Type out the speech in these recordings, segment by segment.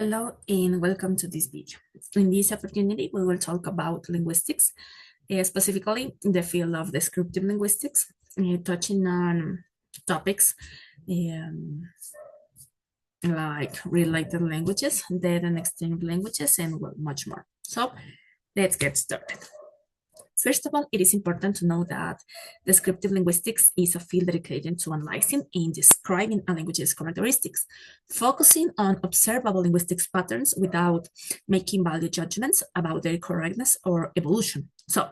Hello and welcome to this video. In this opportunity, we will talk about linguistics, specifically in the field of descriptive linguistics, touching on topics um, like related languages, dead and extinct languages, and well, much more. So let's get started. First of all, it is important to know that descriptive linguistics is a field dedicated to analyzing and describing a language's characteristics, focusing on observable linguistic patterns without making value judgments about their correctness or evolution. So,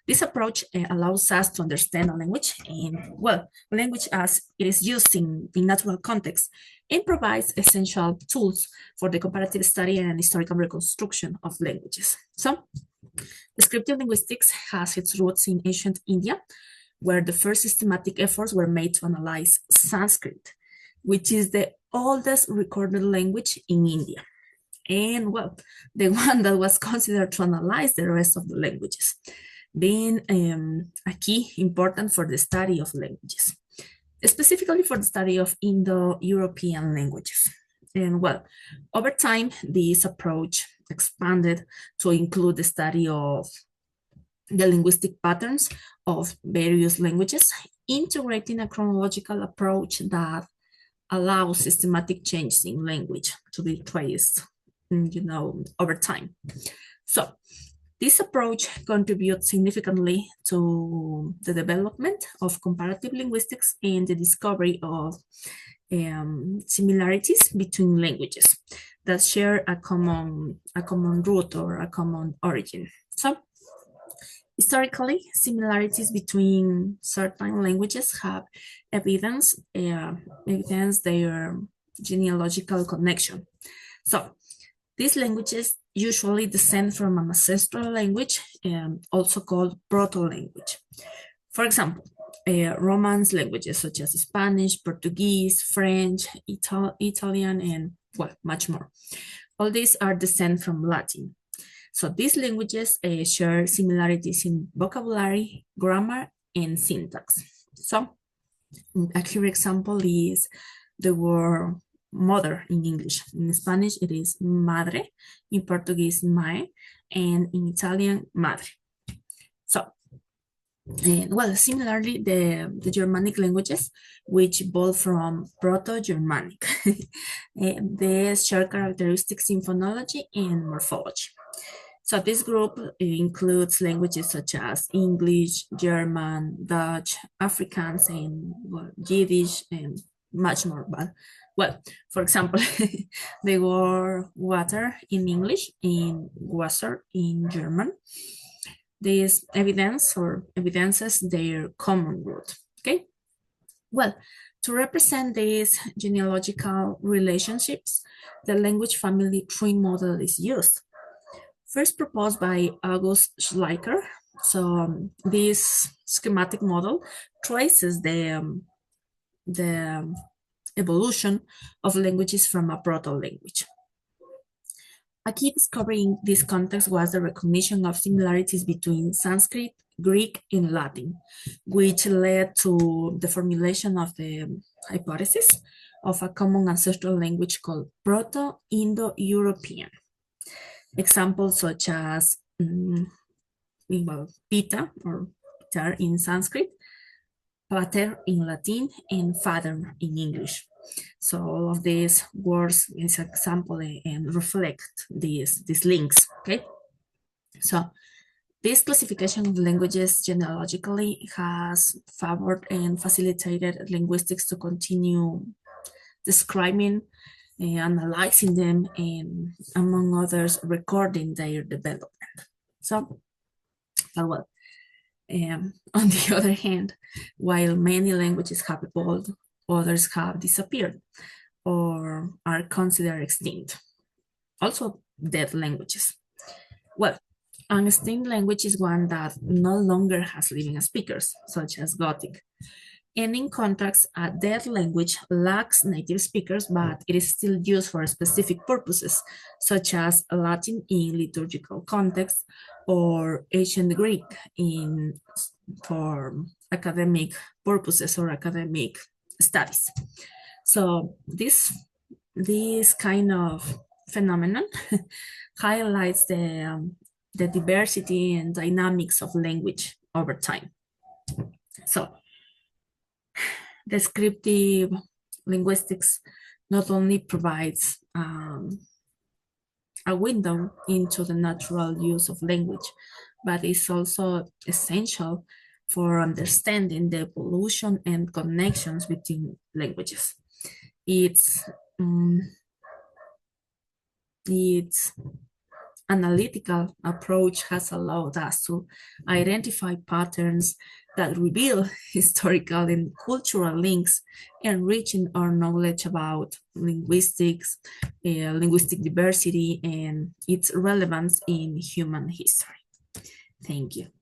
this approach allows us to understand a language and, well, language as it is used in natural context and provides essential tools for the comparative study and historical reconstruction of languages. So, descriptive linguistics has its roots in ancient India, where the first systematic efforts were made to analyze Sanskrit, which is the oldest recorded language in India. And well, the one that was considered to analyze the rest of the languages, being a key important for the study of languages, specifically for the study of Indo-European languages. And well, over time, this approach expanded to include the study of the linguistic patterns of various languages, integrating a chronological approach that allows systematic changes in language to be traced, over time. So this approach contributes significantly to the development of comparative linguistics and the discovery of similarities between languages that share a common root or a common origin. So historically, similarities between certain languages have evidence their genealogical connection. So these languages usually descend from an ancestral language, also called proto-language. For example, Romance languages such as Spanish, Portuguese, French, Italian, and well, much more. All these are descent from Latin. So these languages share similarities in vocabulary, grammar, and syntax. So a clear example is the word mother in English. In Spanish, it is madre. In Portuguese, mae. And in Italian, madre. So, well, similarly, the Germanic languages, which evolved from Proto-Germanic, they share characteristics in phonology and morphology. So this group includes languages such as English, German, Dutch, Afrikaans, and well, Yiddish, and much more. But well, for example, the word water in English and Wasser in German. This evidences their common root. Okay. Well, to represent these genealogical relationships, the language family tree model is used. First proposed by August Schleicher. So this schematic model traces the evolution of languages from a proto-language. A key discovery in this context was the recognition of similarities between Sanskrit, Greek, and Latin, which led to the formulation of the hypothesis of a common ancestral language called Proto-Indo-European. Examples such as pita or pitar in Sanskrit, pater in Latin, and father in English. So all of these words is an example and reflect these links, okay? So this classification of languages genealogically has favored and facilitated linguistics to continue describing, analyzing them, and among others, recording their development. So, well, on the other hand, while many languages have evolved, others have disappeared or are considered extinct. Also, dead languages. Well, an extinct language is one that no longer has living speakers, such as Gothic. And in contrast, a dead language lacks native speakers, but it is still used for specific purposes, such as Latin in liturgical contexts or ancient Greek for academic purposes or academic studies. So this kind of phenomenon highlights the diversity and dynamics of language over time. So, descriptive linguistics not only provides a window into the natural use of language, but is also essential for understanding the evolution and connections between languages. Its, um, its analytical approach has allowed us to identify patterns that reveal historical and cultural links, enriching our knowledge about linguistics, linguistic diversity, and its relevance in human history. Thank you.